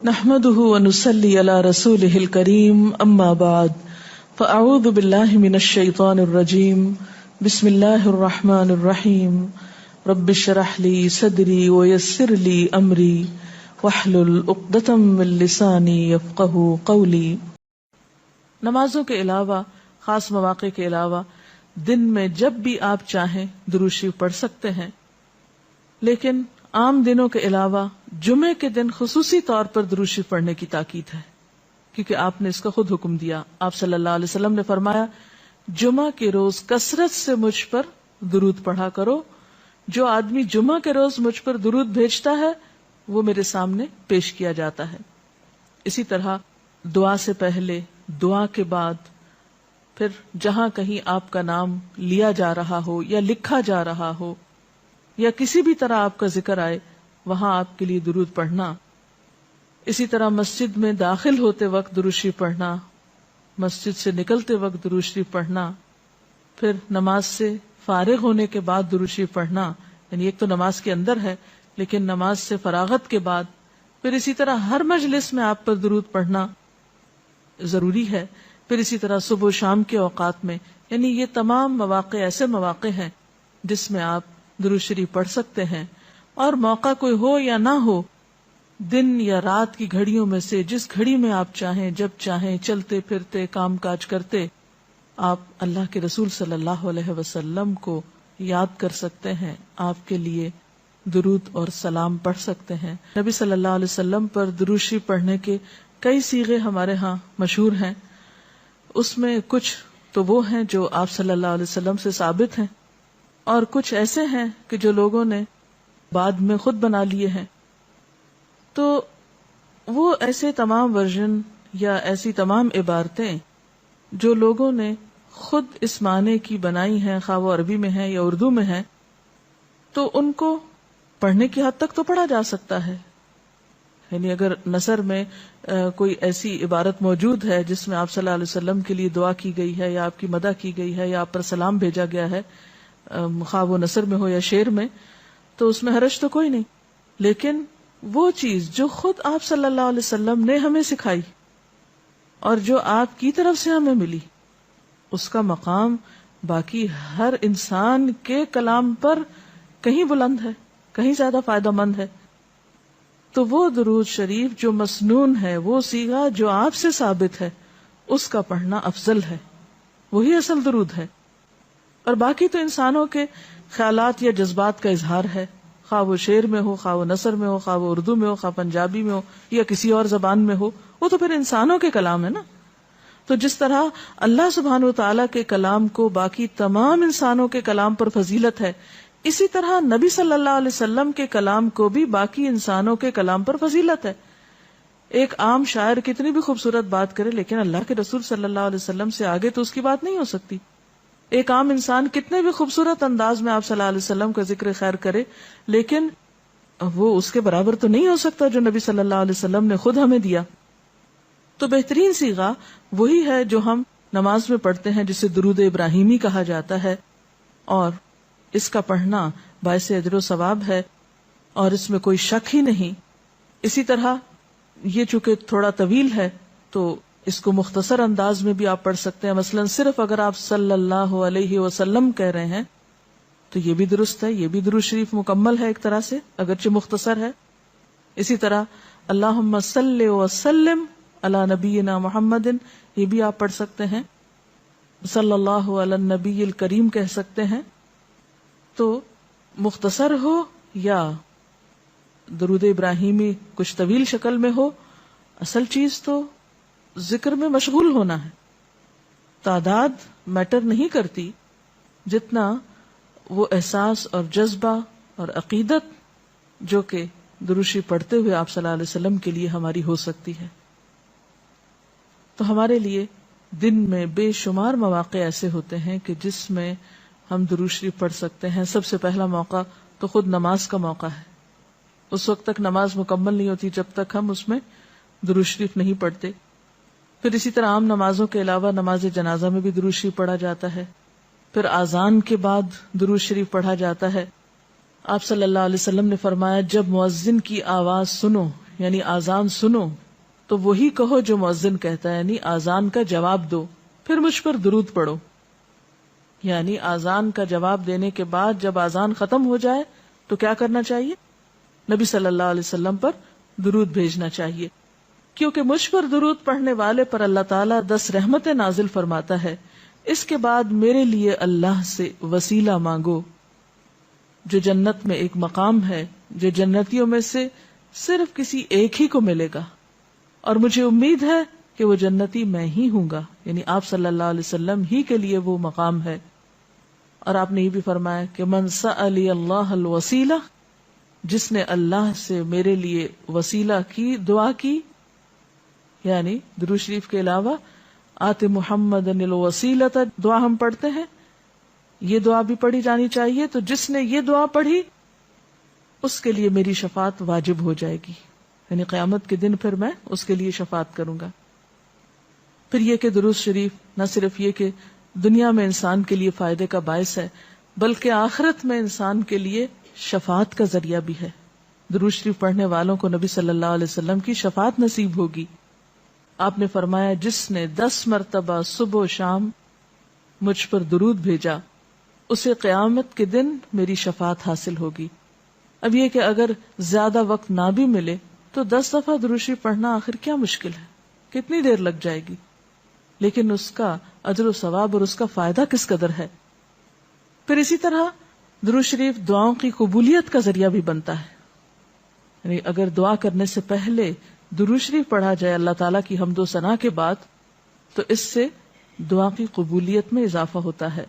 نحمده ونصلي على رسوله الكريم اما بعد فاعوذ بالله من الشيطان الرجيم بسم الله الرحمن الرحيم رب اشرح لي صدري ويسر لي امري واحلل عقدة من لساني يفقهوا قولي۔ نمازوں کے علاوہ، خاص مواقع کے علاوہ دن میں جب بھی آپ چاہیں درود شریف پڑھ سکتے ہیں، لیکن عام دنوں کے علاوہ جمعے کے دن خصوصی طور پر درود شریف پڑھنے کی تاکید ہے، کیونکہ آپ نے اس کا خود حکم دیا۔ آپ صلی اللہ علیہ وسلم نے فرمایا، جمعہ کے روز کثرت سے مجھ پر درود پڑھا کرو، جو آدمی جمعہ کے روز مجھ پر درود بھیجتا ہے وہ میرے سامنے پیش کیا جاتا ہے۔ اسی طرح دعا سے پہلے، دعا کے بعد، پھر جہاں کہیں آپ کا نام لیا جا رہا ہو یا لکھا جا رہا ہو یا کسی بھی طرح آپ کا ذکر آئے، وہاں آپ کے لیے درود پڑھنا۔ اسی طرح مسجد میں داخل ہوتے وقت درود شریف پڑھنا، مسجد سے نکلتے وقت درود شریف پڑھنا، پھر نماز سے فارغ ہونے کے بعد درود شریف پڑھنا، یعنی ایک تو نماز کے اندر ہے لیکن نماز سے فراغت کے بعد، پھر اسی طرح ہر مجلس میں آپ پر درود پڑھنا ضروری ہے، پھر اسی طرح صبح و شام کے اوقات میں، یعنی یہ تمام مواقع ایسے مواقع ہیں جس میں آپ درود شریف پڑھ سکتے ہیں۔ اور موقع کوئی ہو یا نہ ہو، دن یا رات کی گھڑیوں میں سے جس گھڑی میں آپ چاہیں، جب چاہیں، چلتے پھرتے، کام کاج کرتے، آپ اللہ کے رسول صلی اللہ علیہ وسلم کو یاد کر سکتے ہیں، آپ کے لیے درود اور سلام پڑھ سکتے ہیں۔ نبی صلی اللہ علیہ وسلم پر درود شریف پڑھنے کے کئی صیغے ہمارے ہاں مشہور ہیں، اس میں کچھ تو وہ ہیں جو آپ صلی اللہ علیہ وسلم سے ثابت ہیں، اور کچھ ایسے ہیں کہ جو لوگوں نے بعد میں خود بنا لیے ہیں۔ تو وہ ایسے تمام ورژن یا ایسی تمام عبارتیں جو لوگوں نے خود اس معنی کی بنائی ہیں، خواہ وہ عربی میں ہیں یا اردو میں ہیں، تو ان کو پڑھنے کی حد تک تو پڑھا جا سکتا ہے۔ یعنی اگر نثر میں کوئی ایسی عبارت موجود ہے جس میں آپ صلی اللہ علیہ وسلم کے لیے دعا کی گئی ہے یا آپ کی مدح کی گئی ہے یا آپ پر سلام بھیجا گیا ہے، خواہ وہ نثر میں ہو یا شعر میں، تو اس میں حرج تو کوئی نہیں، لیکن وہ چیز جو خود آپ صلی اللہ علیہ وسلم نے ہمیں سکھائی اور جو آپ کی طرف سے ہمیں ملی، اس کا مقام باقی ہر انسان کے کلام پر کہیں بلند ہے، کہیں زیادہ فائدہ مند ہے۔ تو وہ درود شریف جو مسنون ہے، وہ صیغہ جو آپ سے ثابت ہے، اس کا پڑھنا افضل ہے، وہی اصل درود ہے۔ اور باقی تو انسانوں کے خیالات یا جذبات کا اظہار ہے، خواہ وہ شعر میں ہو، خواہ وہ نثر میں ہو، خواہ وہ اردو میں ہو، خواہ پنجابی میں ہو یا کسی اور زبان میں ہو، وہ تو پھر انسانوں کے کلام ہے نا۔ تو جس طرح اللہ سبحانہ و تعالیٰ کے کلام کو باقی تمام انسانوں کے کلام پر فضیلت ہے، اسی طرح نبی صلی اللہ علیہ وسلم کے کلام کو بھی باقی انسانوں کے کلام پر فضیلت ہے۔ ایک عام شاعر کتنی بھی خوبصورت بات کرے، لیکن اللہ کے رسول صلی اللہ علیہ وسلم سے آگے تو اس کی بات نہیں ہو سکتی۔ ایک عام انسان کتنے بھی خوبصورت انداز میں آپ صلی اللہ علیہ وسلم کا ذکر خیر کرے، لیکن وہ اس کے برابر تو نہیں ہو سکتا جو نبی صلی اللہ علیہ وسلم نے خود ہمیں دیا۔ تو بہترین صیغہ وہی ہے جو ہم نماز میں پڑھتے ہیں، جسے درود ابراہیمی کہا جاتا ہے، اور اس کا پڑھنا باعث اجر و ثواب ہے اور اس میں کوئی شک ہی نہیں۔ اسی طرح یہ چونکہ تھوڑا طویل ہے تو اس کو مختصر انداز میں بھی آپ پڑھ سکتے ہیں، مثلا صرف اگر آپ صلی اللہ علیہ وسلم کہہ رہے ہیں تو یہ بھی درست ہے، یہ بھی درود شریف مکمل ہے ایک طرح سے، اگرچہ مختصر ہے۔ اسی طرح اللہم صلی وسلم علی نبینا محمد، یہ بھی آپ پڑھ سکتے ہیں، صلی اللہ علی النبی الکریم کہہ سکتے ہیں۔ تو مختصر ہو یا درود ابراہیمی کچھ طویل شکل میں ہو، اصل چیز تو ذکر میں مشغول ہونا ہے۔ تعداد میٹر نہیں کرتی، جتنا وہ احساس اور جذبہ اور عقیدت جو کہ درود شریف پڑھتے ہوئے آپ صلی اللہ علیہ وسلم کے لیے ہماری ہو سکتی ہے۔ تو ہمارے لیے دن میں بے شمار مواقع ایسے ہوتے ہیں کہ جس میں ہم درود شریف پڑھ سکتے ہیں۔ سب سے پہلا موقع تو خود نماز کا موقع ہے، اس وقت تک نماز مکمل نہیں ہوتی جب تک ہم اس میں درود شریف نہیں پڑھتے۔ پھر اسی طرح عام نمازوں کے علاوہ نماز جنازہ میں بھی درود شریف پڑھا جاتا ہے، پھر اذان کے بعد درود شریف پڑھا جاتا ہے۔ آپ صلی اللہ علیہ وسلم نے فرمایا، جب مؤذن کی آواز سنو یعنی آذان سنو تو وہی کہو جو مؤذن کہتا ہے، یعنی آذان کا جواب دو، پھر مجھ پر درود پڑھو. یعنی آذان کا جواب دینے کے بعد جب آذان ختم ہو جائے تو کیا کرنا چاہیے؟ نبی صلی اللہ علیہ وسلم پر درود بھیجنا چاہیے، کیونکہ مجھ پر درود پڑھنے والے پر اللہ تعالیٰ 10 رحمتیں نازل فرماتا ہے. اس کے بعد میرے لیے اللہ سے وسیلہ مانگو، جو جنت میں ایک مقام ہے جو جنتیوں میں سے صرف کسی ایک ہی کو ملے گا، اور مجھے امید ہے کہ وہ جنتی میں ہی ہوں گا. یعنی آپ صلی اللہ علیہ وسلم ہی کے لیے وہ مقام ہے. اور آپ نے یہ بھی فرمایا کہ من سألی اللہ الوسیلہ، جس نے اللہ سے میرے لیے وسیلہ کی دعا کی، یعنی درود شریف کے علاوہ آت محمد الوسیلۃ دعا ہم پڑھتے ہیں، یہ دعا بھی پڑھی جانی چاہیے. تو جس نے یہ دعا پڑھی اس کے لیے میری شفاعت واجب ہو جائے گی، یعنی قیامت کے دن پھر میں اس کے لیے شفاعت کروں گا. پھر یہ کہ درود شریف نہ صرف یہ کہ دنیا میں انسان کے لیے فائدے کا باعث ہے، بلکہ آخرت میں انسان کے لیے شفاعت کا ذریعہ بھی ہے. درود شریف پڑھنے والوں کو نبی صلی اللہ علیہ وسلم کی شفاعت نصیب ہوگی. آپ نے فرمایا جس نے 10 مرتبہ صبح و شام مجھ پر درود بھیجا اسے قیامت کے دن میری شفاعت حاصل ہوگی. اب یہ کہ اگر زیادہ وقت نہ بھی ملے تو 10 دفعہ درود شریف پڑھنا آخر کیا مشکل ہے، کتنی دیر لگ جائے گی، لیکن اس کا اجر و ثواب اور اس کا فائدہ کس قدر ہے. پھر اسی طرح درود شریف دعاؤں کی قبولیت کا ذریعہ بھی بنتا ہے. یعنی اگر دعا کرنے سے پہلے درود شریف پڑھا جائے اللہ تعالیٰ کی حمد و ثنا کے بعد، تو اس سے دعا کی قبولیت میں اضافہ ہوتا ہے.